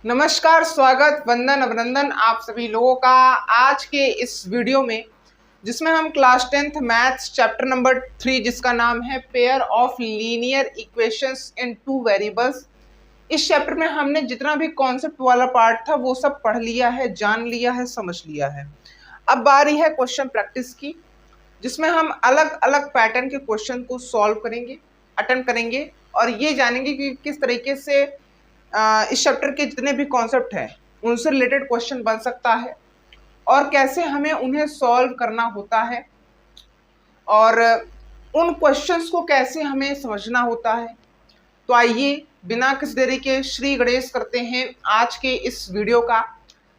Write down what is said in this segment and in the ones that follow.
नमस्कार, स्वागत, वंदन, अभिनंदन आप सभी लोगों का आज के इस वीडियो में, जिसमें हम class 10th maths chapter number 3 जिसका नाम है pair of linear equations in two variables. इस चैप्टर में हमने जितना भी कॉन्सेप्ट वाला पार्ट था वो सब पढ़ लिया है, जान लिया है, समझ लिया है। अब बारी है क्वेश्चन प्रैक्टिस की, जिसमें हम अलग अलग पैटर्न के क्वेश्चन को सॉल्व करेंगे, अटेम्प्ट करेंगे और ये जानेंगे कि किस तरीके से इस चैप्टर के जितने भी कॉन्सेप्ट हैं उनसे रिलेटेड क्वेश्चन बन सकता है और कैसे हमें उन्हें सॉल्व करना होता है और उन क्वेश्चंस को कैसे हमें समझना होता है। तो आइए बिना किसी देरी के श्री गणेश करते हैं आज के इस वीडियो का।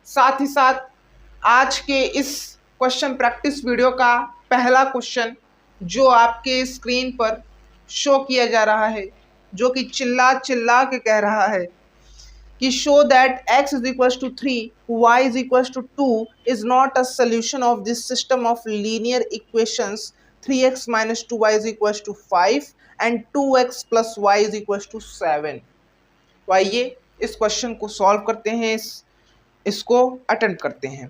साथ ही साथ आज के इस क्वेश्चन प्रैक्टिस वीडियो का पहला क्वेश्चन जो आपके स्क्रीन पर शो किया जा रहा है, जो कि चिल्ला चिल्ला के कह रहा है कि show that x is equals to 3, y is equals to 2 is not a solution of this system of linear equations 3x minus 2y is equals to 5 and 2x plus y is equals to 7। तो आइए इस question को solve करते हैं, इसको attempt करते हैं।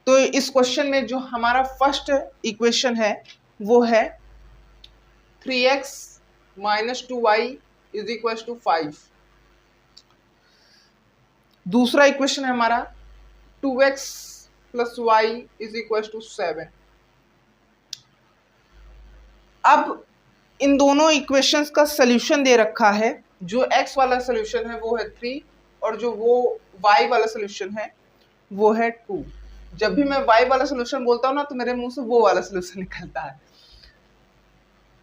तो इस क्वेश्चन में जो हमारा फर्स्ट इक्वेशन है वो है 3x minus 2y is equals to 5। दूसरा इक्वेशन है हमारा 2x plus y is equal to 7। अब इन दोनों इक्वेशंस का सोल्यूशन दे रखा है। जो x वाला सोल्यूशन है वो है 3 और जो वो y वाला सोल्यूशन है वो है 2। जब भी मैं y वाला सोल्यूशन बोलता हूँ ना तो मेरे मुंह से वो वाला सोल्यूशन निकलता है।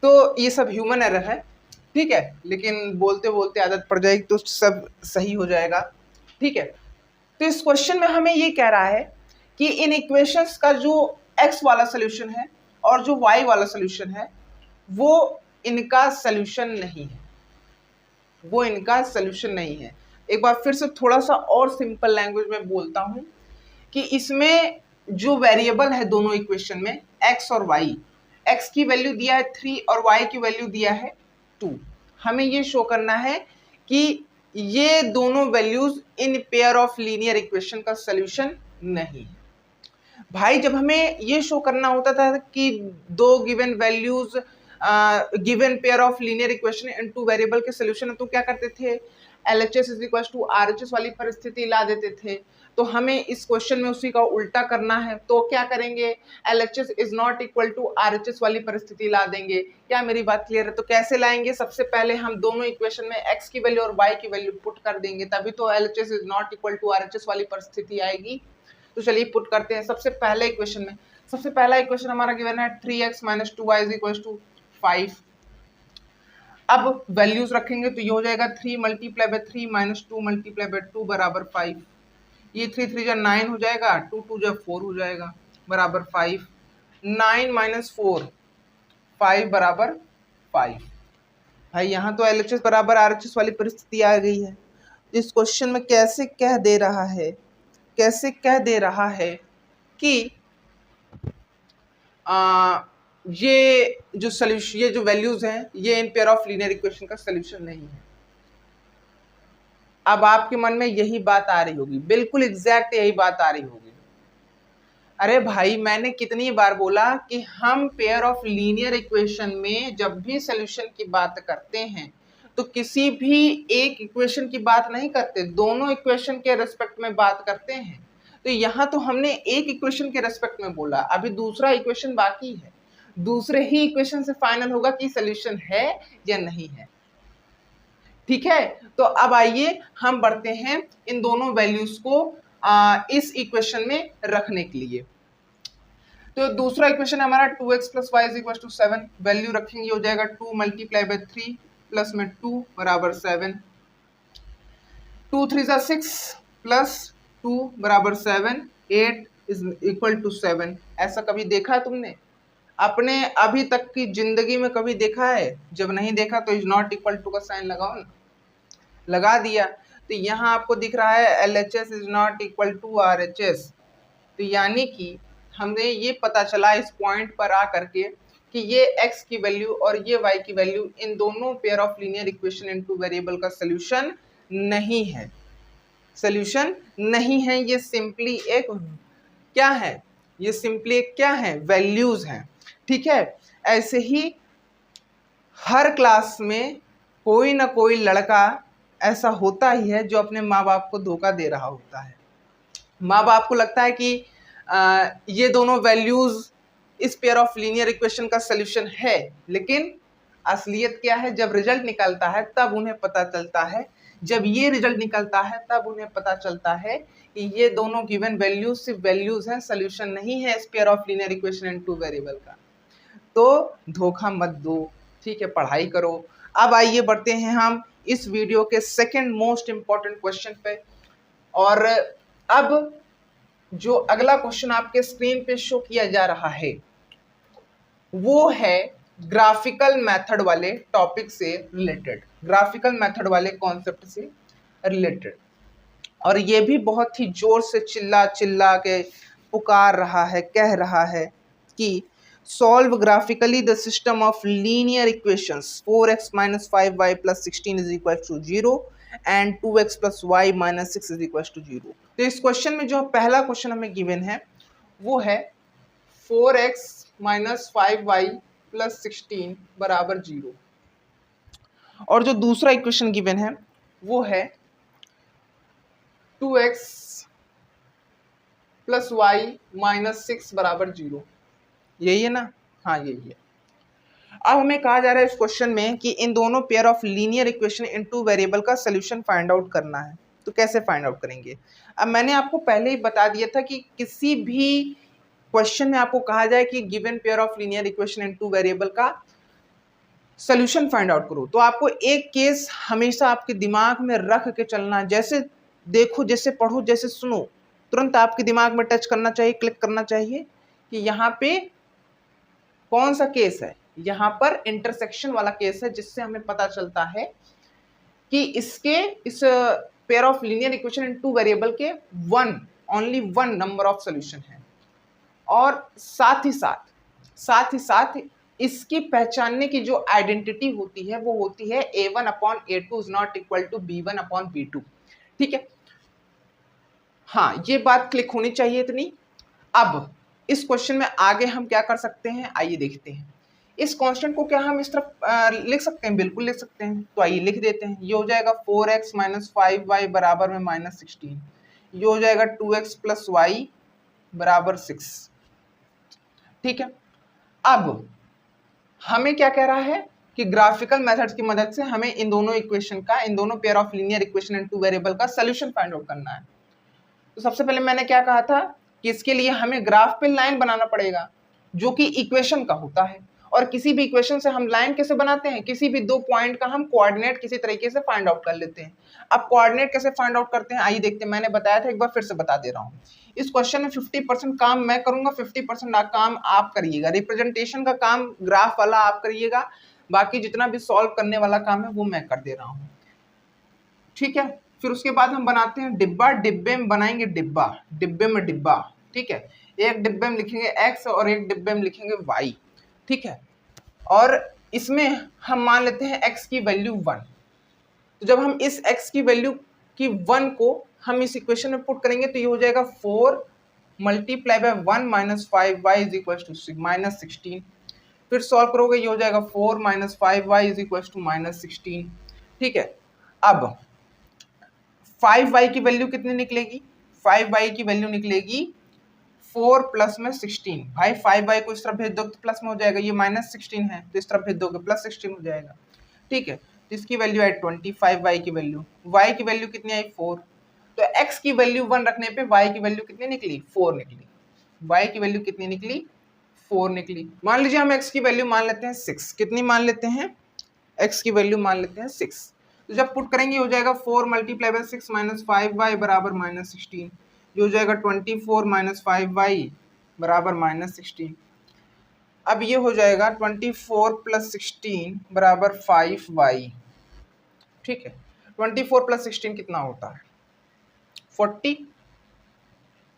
तो ये सब ह्यूमन एरर है, ठीक है, लेकिन बोलते बोलते आदत पड़ जाएगी तो सब सही हो जाएगा, ठीक है। तो इस क्वेश्चन में हमें ये कह रहा है कि इन इक्वेशंस का जो x वाला सोल्यूशन है और जो y वाला सोल्यूशन है वो इनका सोल्यूशन नहीं है, वो इनका सोल्यूशन नहीं है। एक बार फिर से थोड़ा सा और सिंपल लैंग्वेज में बोलता हूं कि इसमें जो वेरिएबल है दोनों इक्वेशन में x और y, x की वैल्यू दिया है 3 और y की वैल्यू दिया है 2। हमें ये शो करना है कि ये दोनों values in pair of linear equation का सॉल्यूशन नहीं है। भाई जब हमें ये शो करना होता था कि दो given values given pair of linear equation in two variable के सॉल्यूशन है तो क्या करते थे, LHS is equal to RHS वाली परिस्थिति ला देते थे। तो हमें इस क्वेश्चन में उसी का उल्टा करना है, तो क्या करेंगे, LHS is not equal to RHS वाली परिस्थिति ला देंगे। क्या मेरी बात क्लियर है? तो कैसे लाएंगे, सबसे पहले हम दोनों इक्वेशन में x की वैल्यू और y की वैल्यू पुट कर देंगे, तभी तो LHS is not equal to RHS वाली परिस्थिति आएगी। तो चलिए पुट करते हैं। सबसे पहले इक्वेशन में सबसे पहला इक्वेशन हमारा गिवन है 3x minus 2y is equals to 5। अब वैल्यूज रखेंगे तो ये हो जाएगा 3 multiply by 3 minus 2 multiply by 2 बराबर 5। ये 3 3 जा 9 हो जाएगा, 2 2 जा 4 हो जाएगा बराबर 5। 9 माइनस 4 5 बराबर 5। भाई यहाँ तो LHS बराबर RHS वाली परिस्थिति आ गई है। इस क्वेश्चन में कैसे कह दे रहा है कि ये जो सॉल्यूशन, ये जो वैल्यूज हैं ये in pair of linear equation का सॉल्यूशन नहीं है। अब आपके मन में यही बात आ रही होगी, बिल्कुल एग्जैक्ट यही बात आ रही होगी, अरे भाई मैंने कितनी बार बोला कि हम पेयर ऑफ लीनियर इक्वेशन में जब भी सॉल्यूशन की बात करते हैं तो किसी भी एक इक्वेशन की बात नहीं करते, दोनों इक्वेशन के रेस्पेक्ट में बात करते हैं। तो यहाँ तो हमने एक इक्वेशन के रेस्पेक्ट में बोला, अभी दूसरा इक्वेशन बाकी है, दूसरे ही इक्वेशन से फाइनल होगा कि सॉल्यूशन है या नहीं है, ठीक है। तो अब आइए हम बढ़ते हैं इन दोनों वैल्यूज को इस इक्वेशन में रखने के लिए। तो दूसरा इक्वेशन हमारा 2x plus y is equal to 7। Value रखेंगे हो जाएगा 2 मल्टीप्लाई बाय 3 प्लस में 2 बराबर 7। 2 3 जा 6 प्लस 2 बराबर 7। 8 इज इक्वल टू 7। ऐसा कभी देखा है तुमने अपने अभी तक की जिंदगी में? कभी देखा है? जब नहीं देखा तो इज नॉट इक्वल टू का साइन लगाओ ना, लगा दिया। तो यहाँ आपको दिख रहा है LHS is not equal to RHS। तो यानी कि हमें ये पता चला इस पॉइंट पर आ करके कि ये x की वैल्यू और ये y की वैल्यू इन दोनों pair of linear equation in two variable का सोल्यूशन नहीं है। सॉल्यूशन नहीं है, ये सिंपली एक क्या है, ये सिंपली एक क्या है, वैल्यूज हैं। ठीक है, ऐसे ही हर क्लास में कोई ना कोई लड़का ऐसा होता ही है जो अपने माँ बाप को धोखा दे रहा होता है। माँ बाप को लगता है कि ये दोनों वैल्यूज इस पेयर ऑफ लीनियर इक्वेशन का सॉल्यूशन है, लेकिन असलियत क्या है, जब रिजल्ट निकलता है तब उन्हें पता चलता है, जब ये रिजल्ट निकलता है तब उन्हें पता चलता है कि ये दोनों गिवन वैल्यूज सिर्फ वैल्यूज हैं, सॉल्यूशन नहीं है इस pair of linear equation in two variable का। तो धोखा मत दो, ठीक है, पढ़ाई करो। अब आइए बढ़ते हैं हम इस वीडियो के सेकंड मोस्ट इंपॉर्टेंट क्वेश्चन पे। और अब जो अगला क्वेश्चन आपके स्क्रीन पे शो किया जा रहा है वो है ग्राफिकल मेथड वाले टॉपिक से रिलेटेड, ग्राफिकल मेथड वाले कॉन्सेप्ट से रिलेटेड। और ये भी बहुत ही जोर से चिल्ला चिल्ला के पुकार रहा है, कह रहा है कि solve graphically the system of linear equations 4x - 5y + 16 = 0 and 2x + y - 6 = 0। तो इस क्वेश्चन में जो पहला क्वेश्चन हमें गिवन है वो है 4x - 5y + 16 = 0, और जो दूसरा इक्वेशन गिवन है वो है 2x + y - 6 = 0। यही है ना? हाँ, यही है। अब हमें कहा जा रहा है इस क्वेश्चन में कि इन दोनों pair of linear equation in two variable का सोल्यूशन फाइंड आउट करना है। तो कैसे फाइंड आउट करेंगे? अब मैंने आपको पहले ही बता दिया था कि किसी भी क्वेश्चन में आपको कहा जाए कि given pair of linear equation in two variable का सोल्यूशन फाइंड आउट करो, तो आपको एक केस हमेशा आपके दिमाग में रख के चलना, जैसे देखो, जैसे पढ़ो, जैसे सुनो, तुरंत आपके दिमाग में टच करना चाहिए, क्लिक करना चाहिए कि यहाँ पे कौन सा केस है। यहाँ पर इंटरसेक्शन वाला केस है, जिससे हमें पता चलता है कि इसके इस pair of linear equation in two variable के only one number of solution है। और साथ ही साथ इसकी पहचानने की जो आइडेंटिटी होती है वो होती है A1/A2 is not equal to B1/B2। ठीक है, हाँ, ये बात क्लिक होनी चाहिए इतनी। अब इस क्वेश्चन में आगे हम क्या कर सकते हैं, आइए देखते हैं। इस कांस्टेंट को क्या हम इस तरफ लिख सकते हैं? बिल्कुल लिख सकते हैं। तो आइए लिख देते हैं। ये हो जाएगा 4x - 5y बराबर में -16। ये हो जाएगा 2x + y बराबर 6। ठीक है, अब हमें क्या कह रहा है कि ग्राफिकल मेथड्स की मदद से हमें इन दोनों इक्वेशन का, इन दोनों pair of linear equation in two variable का सोल्यूशन फाइंड आउट करना है। तो सबसे पहले मैंने क्या कहा था कि इसके लिए हमें ग्राफ पे लाइन बनाना पड़ेगा जो कि इक्वेशन का होता है। और किसी भी इक्वेशन से हम लाइन कैसे बनाते हैं, किसी भी दो पॉइंट का हम कोऑर्डिनेट किसी तरीके से फाइंड आउट कर लेते हैं। अब कोऑर्डिनेट कैसे फाइंड आउट करते हैं, आइए देखते हैं। मैंने बताया था, एक बार फिर से बता दे रहा हूँ। इस क्वेश्चन में 50% काम मैं करूंगा, 50% काम आप करिएगा। रिप्रेजेंटेशन का काम ग्राफ वाला आप करिएगा, बाकी जितना भी सॉल्व करने वाला काम है वो मैं कर दे रहा हूँ। ठीक है, फिर उसके बाद हम बनाते हैं डिब्बा। डिब्बे में बनाएंगे डिब्बा, डिब्बे में डिब्बा। ठीक है, एक डिब्बे में लिखेंगे x और एक डिब्बे में लिखेंगे y। ठीक है, और इसमें हम मान लेते हैं x की वैल्यू 1। तो जब हम इस x की वैल्यू की 1 को हम इस इक्वेशन में पुट करेंगे तो ये हो जाएगा 4 × 1 - 5y = -16। फिर सॉल्व करोगे, ये हो जाएगा 4 - 5y = -16। ठीक है, अब 5y की वैल्यू कितनी निकलेगी? 5y की वैल्यू निकलेगी 4 प्लस में 16। भाई 5y को इस तरफ भेज दो तो प्लस में हो जाएगा, ये -16 है तो इस तरफ भेज दोगे +16 हो जाएगा। ठीक है, तो इसकी वैल्यू आई 25y की वैल्यू। y की वैल्यू कितनी आई 4। तो x की वैल्यू 1 रखने पे y की वैल्यू कितनी निकली? 4 निकली। y की वैल्यू कितनी निकली? 4 निकली। मान लीजिए हम x की वैल्यू मान लेते हैं 6। कितनी मान लेते हैं? x की वैल्यू मान लेते हैं 6। तो जब पुट करेंगे हो जाएगा 4 × 6 - 5y बराबर -16। ये हो जाएगा 24 - 5y बराबर -16। अब ये हो जाएगा 24 + 16 बराबर 5y। ठीक है, 24 + 16 कितना होता है? 40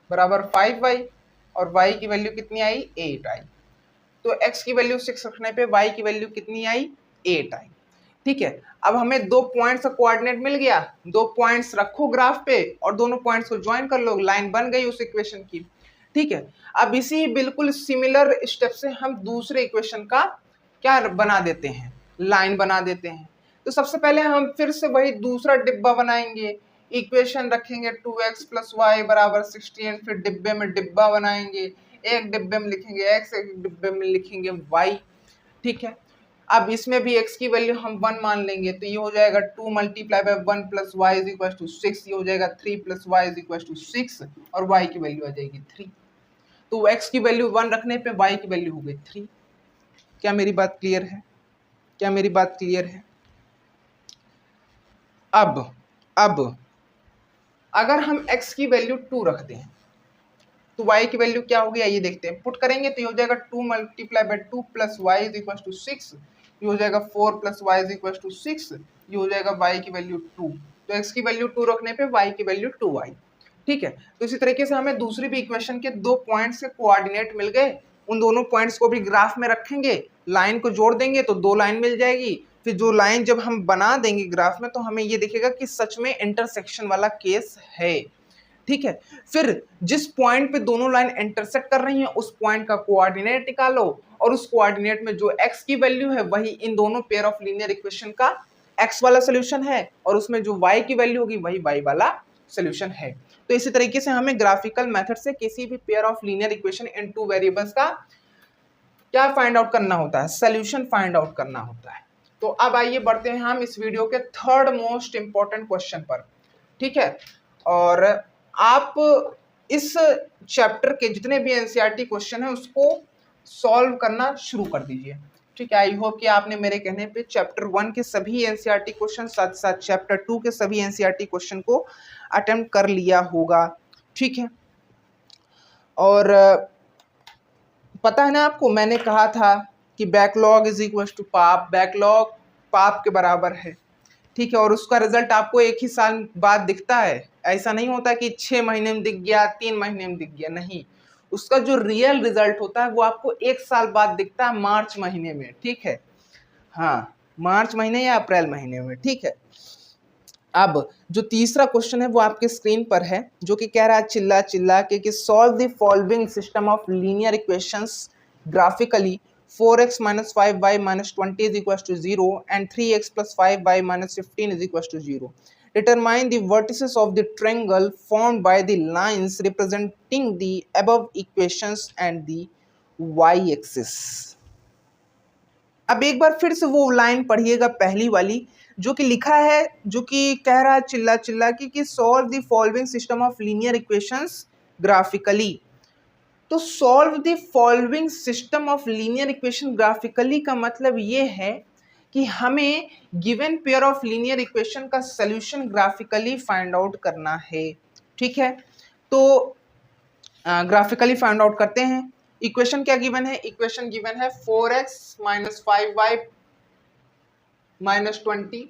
बराबर 5y, और y की वैल्यू कितनी आई? 8 आई। तो x की वैल्यू 6 रखने पे y की वैल्यू कितनी आई? 8 आई। ठीक है, अब हमें 2 पॉइंट्स का कोऑर्डिनेट मिल गया, 2 पॉइंट्स रखो ग्राफ पे और दोनों पॉइंट्स को ज्वाइन कर लो, लाइन बन गई उस इक्वेशन की। ठीक है, अब इसी बिल्कुल सिमिलर स्टेप से हम दूसरे इक्वेशन का क्या बना देते हैं, लाइन बना देते हैं। तो सबसे पहले हम फिर से वही दूसरा डिब्बा बनाएंगे, इक्वेशन रखेंगे 2x + y = 16, फिर डिब्बे में डिब्बा बनाएंगे, एक डिब्बे में लिखेंगे x, एक डिब्बे में लिखेंगे y। ठीक है, अब इसमें भी x की वैल्यू हम 1 मान लेंगे, तो ये हो जाएगा 2 × 1 + y = 6, ये हो जाएगा 3 + y = 6 और y की वैल्यू आ जाएगी 3। तो x की वैल्यू 1 रखने पे y की वैल्यू हो गई 3। क्या मेरी बात क्लियर है? क्या मेरी बात क्लियर है? अब अगर हम x की वैल्यू 2 रखते हैं तो y की वैल्यू क्या होगी, आइए देखते हैं। पुट करेंगे तो ये हो जाएगा 2 × 2 + y = 6, ये हो जाएगा 4 + y = 6, ये हो जाएगा y की वैल्यू 2। तो x की वैल्यू 2 रखने पे y की वैल्यू 2y। ठीक है, तो इसी तरीके से हमें दूसरी भी इक्वेशन के 2 पॉइंट्स के कोऑर्डिनेट मिल गए, उन दोनों पॉइंट्स को भी ग्राफ में रखेंगे, लाइन को जोड़ देंगे तो 2 लाइन मिल जाएगी। फिर जो लाइन जब हम बना देंगे ग्राफ में तो हमें ये दिखेगा कि सच में इंटरसेक्शन वाला केस है। ठीक है, फिर जिस पॉइंट पे दोनों लाइन इंटरसेक्ट कर रही हैं उस पॉइंट का कोऑर्डिनेट निकालो और उस कोऑर्डिनेट में जो x की वैल्यू है वही इन दोनों पेयर ऑफ लीनियर इक्वेशन का x वाला सॉल्यूशन है और उसमें जो y की वैल्यू होगी वही y वाला सॉल्यूशन है। तो इसी तरीके से हमें ग्राफिकल मेथड से किसी भी pair of linear equation in 2 variables का क्या फाइंड आउट करना होता है, सॉल्यूशन फाइंड आउट करना होता है। तो अब आइए बढ़ते हैं हम इस वीडियो के थर्ड मोस्ट इंपॉर्टेंट क्वेश्चन पर। ठीक है, और आप इस चैप्टर के जितने भी एनसीईआरटी क्वेश्चन है उसको सॉल्व करना शुरू कर दीजिए। ठीक है, आई होप कि आपने मेरे कहने पे चैप्टर 1 के सभी एनसीईआरटी क्वेश्चन साथ साथ चैप्टर 2 के सभी एनसीईआरटी क्वेश्चन को अटेम्प्ट कर लिया होगा। ठीक है, और पता है ना आपको, मैंने कहा था कि बैकलॉग = पाप, बैकलॉग पाप के बराबर है। ठीक है, और उसका रिजल्ट आपको 1 ही साल बाद दिखता है, ऐसा नहीं होता कि 6 महीने में दिख गया, 3 महीने में दिख गया, नहीं, उसका जो रियल रिजल्ट होता है वो आपको 1 साल बाद दिखता है, मार्च महीने में। ठीक है, हाँ, मार्च महीने या अप्रैल महीने में। ठीक है, अब जो तीसरा क्वेश्चन है वो आपके स्क्रीन पर है, जो कि कह रहा है चिल्ला चिल्ला के कि solve the following system of linear equations graphically 4x - 5y - 20 = 0 and 3x + 5y - 15 = 0. Determine the vertices of the triangle formed by the lines representing the above equations and the y-axis. अब एक बार फिर से वो लाइन पढ़िएगा, पहली वाली, जो कि लिखा है, जो कि कह रहा है चिल्ला चिल्ला कि solve the following system of linear equations graphically. तो solve the following system of linear equation graphically का मतलब ये है कि हमें given pair of linear equation का सॉल्यूशन ग्राफिकली फाइंड आउट करना है। ठीक है, तो ग्राफिकली फाइंड आउट करते हैं। इक्वेशन क्या गिवन है? इक्वेशन गिवन है 4x - 5y - 20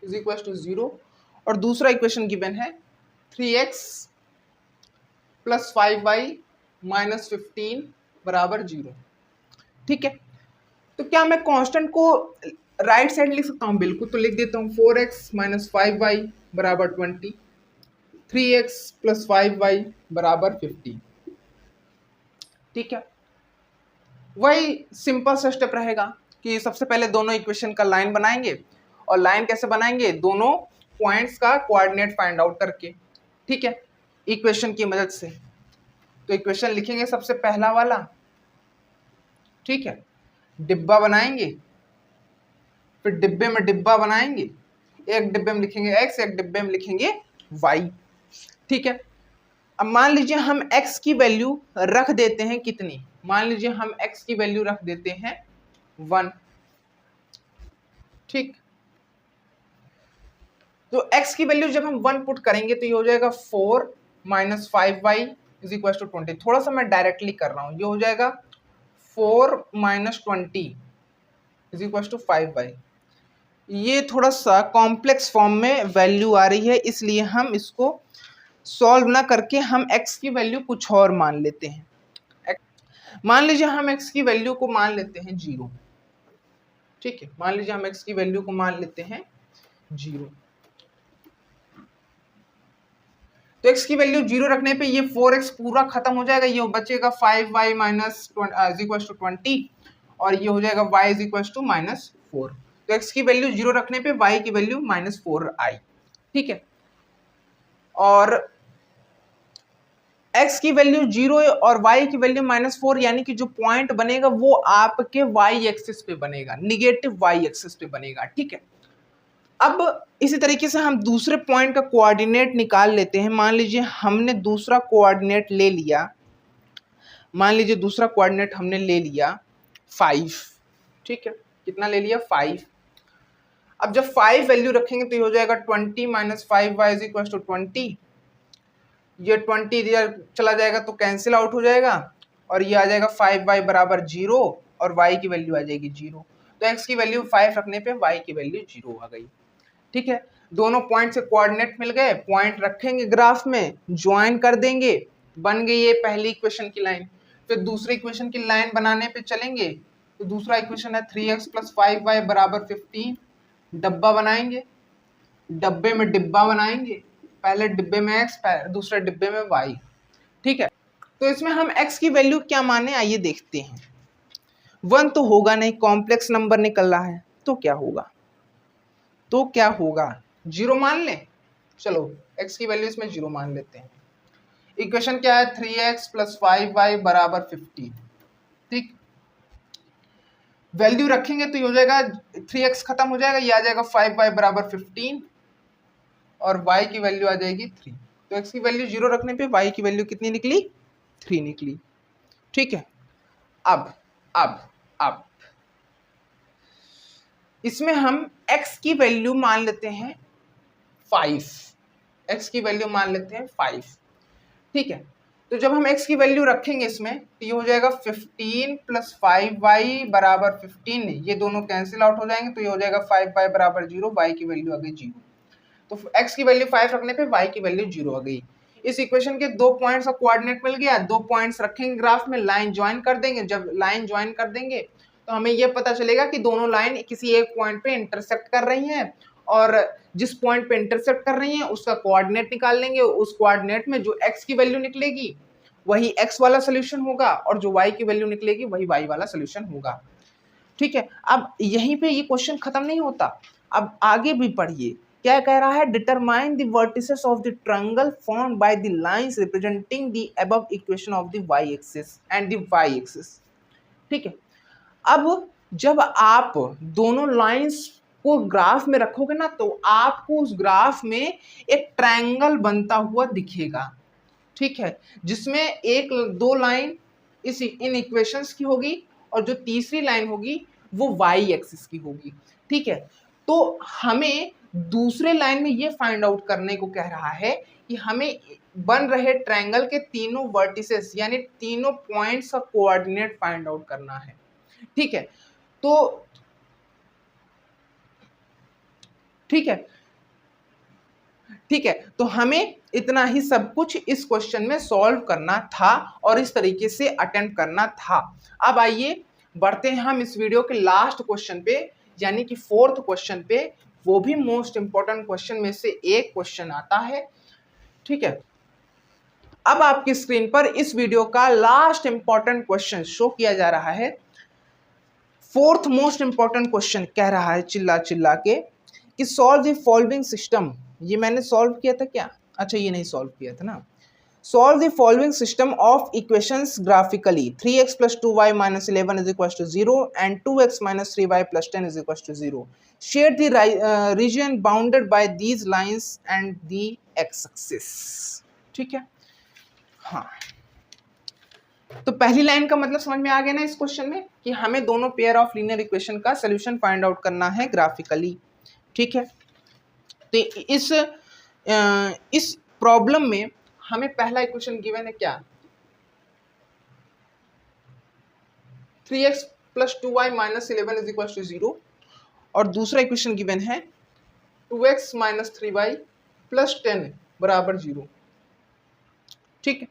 = 0 और दूसरा इक्वेशन गिवन है 3x + 5y - 15 = 0। ठीक है, तो क्या मैं कांस्टेंट को राइट साइड लिख सकता हूँ? बिल्कुल, तो लिख देता हूँ 4x - 5y = 20, 3x + 5y = 15। ठीक है, वही सिंपल सा स्टेप रहेगा कि सबसे पहले दोनों इक्वेशन का लाइन बनाएंगे, और लाइन कैसे बनाएंगे? दोनों पॉइंट्स का कोऑर्डिनेट फाइंड आउट करके। ठीक है, इक्वेशन की मदद से। तो इक्वेशन लिखेंगे सबसे पहला वाला, ठीक है, डिब्बा बनाएंगे, फिर डिब्बे में डिब्बा बनाएंगे, एक डिब्बे में लिखेंगे x, एक डिब्बे में लिखेंगे y। ठीक है, अब मान लीजिए हम x की वैल्यू रख देते हैं कितनी? मान लीजिए हम x की वैल्यू रख देते हैं 1। ठीक, तो x की वैल्यू जब हम 1 पुट करेंगे तो ये हो जाएगा 4 - 5y = 20। थोड़ा सा मैं डायरेक्टली कर रहा हूं, ये हो जाएगा 4 - 20 = 5y। ये थोड़ा सा कॉम्प्लेक्स फॉर्म में वैल्यू आ रही है, इसलिए हम इसको सॉल्व ना करके हम x की वैल्यू कुछ और मान लेते हैं। मान लीजिए हम x की वैल्यू को मान लेते हैं 0। ठीक है, मान लीजिए हम x की वैल्यू को मान लेते हैं 0। तो x की वैल्यू 0 रखने पे ये 4x पूरा खत्म हो जाएगा, ये बचेगा 5y माइनस इज 20 और ये हो जाएगा y इज -4। तो x की वैल्यू 0 रखने पे y की वैल्यू -4 आई। ठीक है, और x की वैल्यू 0 और y की वैल्यू -4, यानी कि जो पॉइंट बनेगा वो आपके y एक्सिस पे बनेगा, निगेटिव y एक्सिस पे बनेगा। ठीक है, अब इसी तरीके से हम दूसरे पॉइंट का कोऑर्डिनेट निकाल लेते हैं। मान लीजिए हमने दूसरा कोऑर्डिनेट ले लिया, मान लीजिए दूसरा कोऑर्डिनेट हमने ले लिया 5। ठीक है, कितना ले लिया 5। अब जब 5 वैल्यू रखेंगे तो ये हो जाएगा 20 minus 5y is equal to 20। ये 20 इधर चला जाएगा तो कैंसिल आउट हो जाएगा और ये आ जाएगा 5y बराबर 0 और y की वैल्यू आ जाएगी 0। तो x की वैल्यू 5 रखने पे y की वैल्यू 0 आ गई। ठीक है, दोनों पॉइंट से कोऑर्डिनेट मिल गए, पॉइंट रखेंगे ग्राफ में, ज्वाइन कर देंगे, बन गई ये पहली इक्वेशन की लाइन। फिर दूसरी इक्वेशन की लाइन बनाने पे चलेंगे तो दूसरा इक्वेशन है 3x + 5y बराबर 15। डब्बा बनाएंगे, डब्बे में डिब्बा बनाएंगे, पहले डिब्बे में x, दूसरे डिब्बे में y। ठीक है, तो इसमें हम x की वैल्यू क्या माने आइए देखते हैं। 1 तो होगा नहीं, कॉम्प्लेक्स नंबर निकल रहा है, तो क्या होगा, तो क्या होगा 0 मान लें। चलो x की वैल्यू इसमें 0 मान लेते हैं। इक्वेशन क्या है 3x + 5y बराबर 15। ठीक, वैल्यू रखेंगे तो ये हो जाएगा 3x खत्म हो जाएगा, ये आ जाएगा 5y बराबर 15 और y की वैल्यू आ जाएगी 3। तो x की वैल्यू 0 रखने पे y की वैल्यू कितनी निकली 3 निकली। ठीक है, अब इसमें हम x की वैल्यू मान लेते हैं 5। x की वैल्यू मान लेते हैं 5। ठीक है, तो जब हम x की वैल्यू रखेंगे इसमें तो ये हो जाएगा 15 + 5y बराबर 15। ये दोनों कैंसिल आउट हो जाएंगे तो ये हो जाएगा 5y बराबर 0, y की वैल्यू आ गई 0। तो x की वैल्यू 5 रखने पे y की वैल्यू 0 आ गई। इस इक्वेशन के दो पॉइंट्स का कोऑर्डिनेट मिल गया, दो पॉइंट्स रखेंगे ग्राफ में, लाइन ज्वाइन कर देंगे। जब लाइन ज्वाइन कर देंगे तो हमें यह पता चलेगा कि दोनों लाइन किसी एक पॉइंट पे इंटरसेक्ट कर रही हैं और जिस पॉइंट पे इंटरसेक्ट कर रही हैं उसका कोऑर्डिनेट निकाल लेंगे। उस कोऑर्डिनेट में जो x की वैल्यू निकलेगी वही x वाला सोल्यूशन होगा और जो y की वैल्यू निकलेगी वही y वाला सोल्यूशन होगा। ठीक है, अब यहीं पे ये क्वेश्चन खत्म नहीं होता, अब आगे भी पढ़िए क्या कह रहा है। Determine the vertices of the triangle formed by the lines representing the above equation of the y axis and the y axis. ठीक है, अब जब आप दोनों लाइंस को ग्राफ में रखोगे ना तो आपको उस ग्राफ में एक ट्रायंगल बनता हुआ दिखेगा। ठीक है, जिसमें एक दो लाइन इन इक्वेशंस की होगी और जो तीसरी लाइन होगी वो y एक्सिस की होगी। ठीक है, तो हमें दूसरे लाइन में ये फाइंड आउट करने को कह रहा है कि हमें बन रहे ट्रायंगल के तीनों वर्टिसेस यानी तीनों पॉइंट्स का कोऑर्डिनेट फाइंड आउट करना है। ठीक है, तो ठीक है, तो हमें इतना ही सब कुछ इस क्वेश्चन में सॉल्व करना था और इस तरीके से अटेम्प्ट करना था। अब आइए बढ़ते हैं हम इस वीडियो के लास्ट क्वेश्चन पे, यानी कि 4th क्वेश्चन पे। वो भी मोस्ट इंपॉर्टेंट क्वेश्चन में से एक क्वेश्चन आता है। ठीक है, अब आपकी स्क्रीन पर इस वीडियो का लास्ट इंपॉर्टेंट क्वेश्चन शो किया जा रहा है। 4th मोस्ट इंपॉर्टेंट क्वेश्चन कह रहा है चिल्ला चिल्ला के कि सॉल्व द फॉलोइंग सिस्टम। ये मैंने सॉल्व किया था क्या, अच्छा ये नहीं सॉल्व किया था ना। Solve the following system of equations graphically 3x + 2y - 11 = 0 and 2x - 3y + 10 = 0. Shade the region bounded by these lines and the x-axis. ठीक है, हाँ, तो पहली लाइन का मतलब समझ में आ गया ना इस क्वेश्चन में कि हमें दोनों पेयर ऑफ लीनियर इक्वेशन का सोल्यूशन फाइंड आउट करना है ग्राफिकली। ठीक है, तो इस प्रॉब्लम में हमें पहला इक्वेशन गिवन है क्या 3x + 2y - 11 = 0 और दूसरा इक्वेशन गिवन है 2x - 3y + 10 = 0। ठीक है,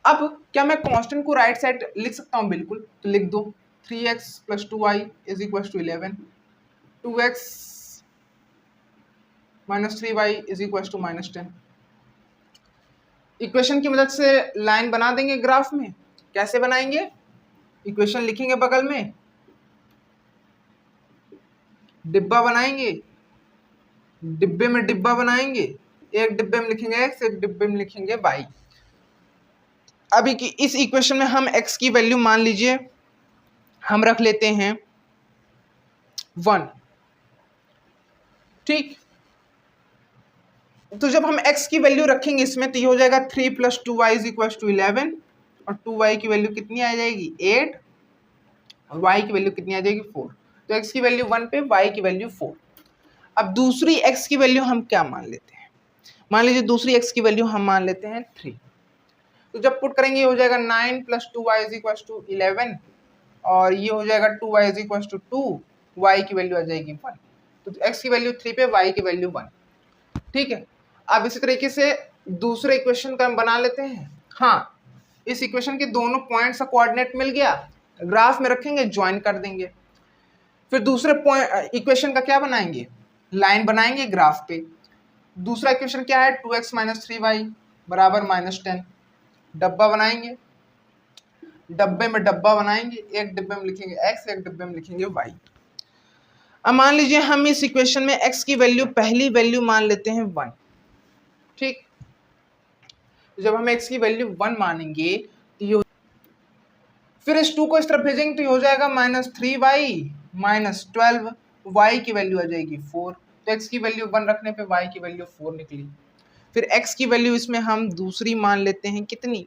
अब क्या मैं कांस्टेंट को राइट साइड लिख सकता हूं, बिल्कुल, तो लिख दो। 3x + 2y = 11, 2x - 3y = -10। Equation की मदद से लाइन बना देंगे ग्राफ में। कैसे बनाएंगे? इक्वेशन लिखेंगे, बगल में डिब्बा बनाएंगे, डिब्बे में डिब्बा बनाएंगे, एक डिब्बे में लिखेंगे x, एक डिब्बे में लिखेंगे y। अभी की इस इक्वेशन में हम x की वैल्यू मान लीजिए हम रख लेते हैं 1, ठीक। तो जब हम x की वैल्यू रखेंगे इसमें तो ये हो जाएगा 3 + 2y = 11, और 2y की वैल्यू कितनी आ जाएगी 8, और y की वैल्यू कितनी आ जाएगी 4। तो x की वैल्यू 1 पे, y की वैल्यू 4। अब दूसरी x की वैल्यू हम क्या मान लेते हैं? मान लीजिए दूसरी x की वैल्यू हम मान लेते हैं 3। तो जब पुट करेंगे ये हो जाएगा 9 + 2y = 11, और ये हो जाएगा 2y = 2, y की वैल्यू आ जाएगी 1। तो x की वैल्यू 3 पे, y की वैल्यू 1, ठीक है। अब इसी तरीके से दूसरे इक्वेशन का हम बना लेते हैं। हाँ, इस इक्वेशन के दोनों पॉइंट्स का कोऑर्डिनेट मिल गया, ग्राफ में रखेंगे, ज्वाइन कर देंगे। फिर दूसरे पॉइंट इक्वेशन का क्या बनाएंगे? लाइन बनाएंगे ग्राफ पे। दूसरा इक्वेशन क्या है? 2x - 3y = -10। डब्बा बनाएंगे, डब्बे में डब्बा बनाएंगे, एक डिब्बे में लिखेंगे x, एक डिब्बे में लिखेंगे y। अब मान लीजिए हम इस इक्वेशन में x की वैल्यू, पहली वैल्यू मान लेते हैं 1, ठीक। जब हम x की वैल्यू 1 मानेंगे तो ये, फिर इस 2 को इस तरफ भेजेंगे तो ये हो जाएगा -3y - 12, y की वैल्यू आ जाएगी 4। तो x की वैल्यू 1 रखने पे y की वैल्यू 4 निकली। फिर x की वैल्यू इसमें हम दूसरी मान लेते हैं कितनी?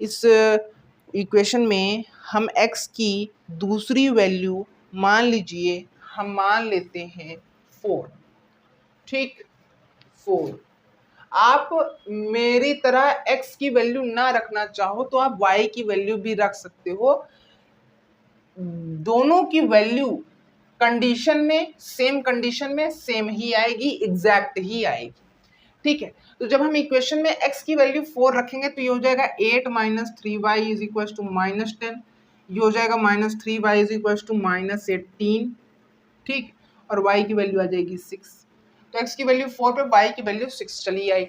इस इक्वेशन में हम x की दूसरी वैल्यू मान लीजिए, हम मान लेते हैं 4, ठीक, 4। आप मेरी तरह x की वैल्यू ना रखना चाहो तो आप y की वैल्यू भी रख सकते हो। दोनों की वैल्यू कंडीशन में, सेम कंडीशन में सेम ही आएगी, एग्जैक्ट ही आएगी, ठीक है। तो जब हम इक्वेशन में x की वैल्यू 4 रखेंगे तो ये हो जाएगा 8 - 3y = -10, ये हो जाएगा -3y = -18, ठीक, और y की वैल्यू आ जाएगी 6। तो x की वैल्यू 4 पे, y की वैल्यू 6 चली आई।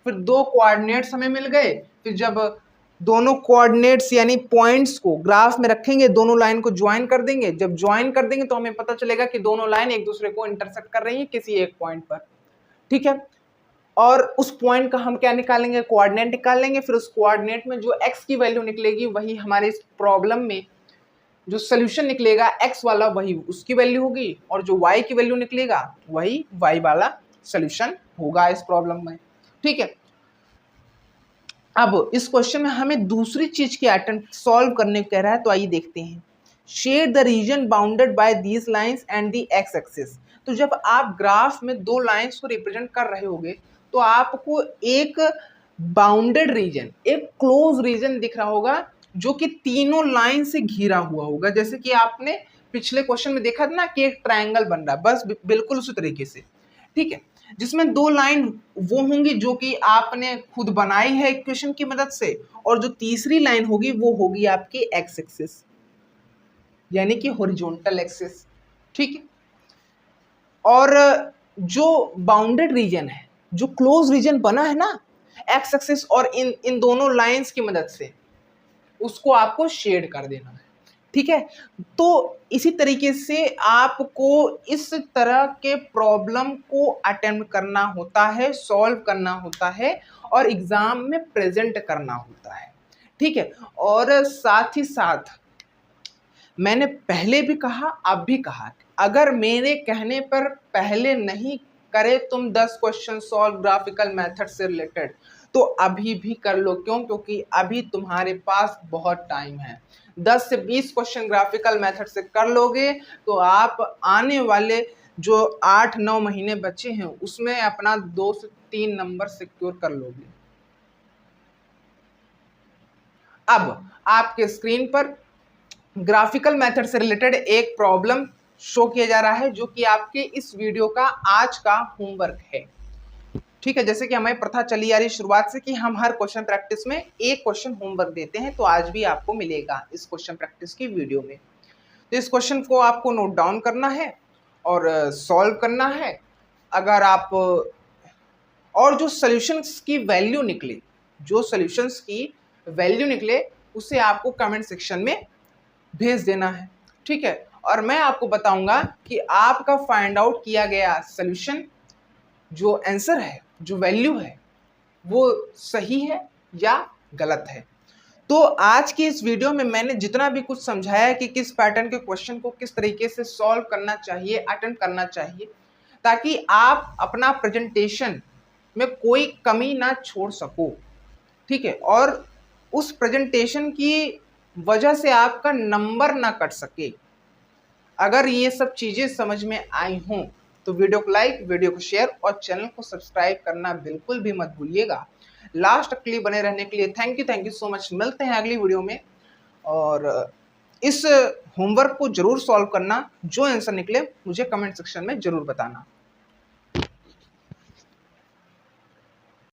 फिर दो कोऑर्डिनेट्स हमें मिल गए। फिर जब दोनों कोऑर्डिनेट्स यानी पॉइंट्स को ग्राफ में रखेंगे, दोनों लाइन को ज्वाइन कर देंगे। जब ज्वाइन कर देंगे तो हमें पता चलेगा कि दोनों लाइन एक दूसरे को इंटरसेक्ट कर रही है किसी एक पॉइंट पर, ठीक है। और उस पॉइंट का हम क्या निकालेंगे? कोऑर्डिनेट निकाल लेंगे। फिर उस कोऑर्डिनेट में जो x की वैल्यू निकलेगी वही हमारे इस प्रॉब्लम में जो सोल्यूशन निकलेगा x वाला, वही उसकी वैल्यू होगी, और जो y की वैल्यू निकलेगा वही y वाला सोल्यूशन होगा इस प्रॉब्लम में, ठीक है। अब इस क्वेश्चन में हमें दूसरी चीज की अटेम्प्ट सॉल्व करने को कह रहा है, तो आइए देखते हैं। Shade the region bounded by these lines and the x axis. तो जब आप ग्राफ में दो लाइंस को रिप्रेजेंट कर रहे होगे तो आपको एक बाउंडेड रीजन, एक क्लोज रीजन दिख रहा होगा जो कि तीनों लाइन से घिरा हुआ होगा। जैसे कि आपने पिछले क्वेश्चन में देखा था ना कि एक ट्रायंगल बन रहा है, बस बिल्कुल उसी तरीके से, ठीक है। जिसमें दो लाइन वो होंगी जो कि आपने खुद बनाई है इक्वेशन की मदद से, और जो तीसरी लाइन होगी वो होगी आपकी एक्स एक्सिस यानी कि हॉरिजॉन्टल एक्सिस, ठीक है। और जो बाउंडेड रीजन है, जो क्लोज रीजन बना है ना एक्स एक्सिस और इन दोनों लाइंस की मदद से, उसको आपको शेड कर देना है, ठीक है। तो इसी तरीके से आपको इस तरह के प्रॉब्लम को अटेम्प्ट करना होता है, सॉल्व करना होता है और एग्जाम में प्रेजेंट करना होता है, ठीक है। और साथ ही साथ मैंने पहले भी कहा, अब भी कहा, अगर मेरे कहने पर पहले नहीं करे तुम 10 क्वेश्चन सॉल्व ग्राफिकल मेथड से रिलेटेड तो अभी भी कर लो। क्यों? क्योंकि अभी तुम्हारे पास बहुत टाइम है। 10 से 20 क्वेश्चन ग्राफिकल मेथड से कर लोगे तो आप आने वाले जो 8-9 महीने बचे हैं उसमें अपना 2 से 3 नंबर सिक्योर कर लोगे। अब आपके स्क्रीन पर ग्राफिकल मेथड से रिलेटेड एक प्रॉब्लम शो किया जा रहा है जो कि आपके इस वीडियो का आज का होमवर्क है, ठीक है। जैसे कि हमारी प्रथा चली आ रही शुरुआत से कि हम हर क्वेश्चन प्रैक्टिस में एक क्वेश्चन होमवर्क देते हैं, तो आज भी आपको मिलेगा इस क्वेश्चन प्रैक्टिस की वीडियो में। तो इस क्वेश्चन को आपको नोट डाउन करना है और सॉल्व करना है। अगर आप और जो सॉल्यूशंस की वैल्यू निकले, जो सॉल्यूशंस की वैल्यू निकले उसे आपको कमेंट सेक्शन में भेज देना है, ठीक है। और मैं आपको बताऊंगा कि आपका फाइंड आउट किया गया सॉल्यूशन, जो आंसर है, जो वैल्यू है, वो सही है या गलत है। तो आज की इस वीडियो में मैंने जितना भी कुछ समझाया कि किस पैटर्न के क्वेश्चन को किस तरीके से सॉल्व करना चाहिए, अटेम्प्ट करना चाहिए, ताकि आप अपना प्रेजेंटेशन में कोई कमी ना छोड़ सको, ठीक है, और उस प्रेजेंटेशन की वजह से आपका नंबर ना कट सके। अगर ये सब चीज़ें समझ में आई हों तो वीडियो को लाइक, वीडियो को शेयर और चैनल को सब्सक्राइब करना बिल्कुल भी मत भूलिएगा। लास्ट तक के लिए बने रहने के लिए थैंक यू सो मच। मिलते हैं अगली वीडियो में और इस होमवर्क को जरूर सॉल्व करना। जो आंसर निकले मुझे कमेंट सेक्शन में जरूर बताना।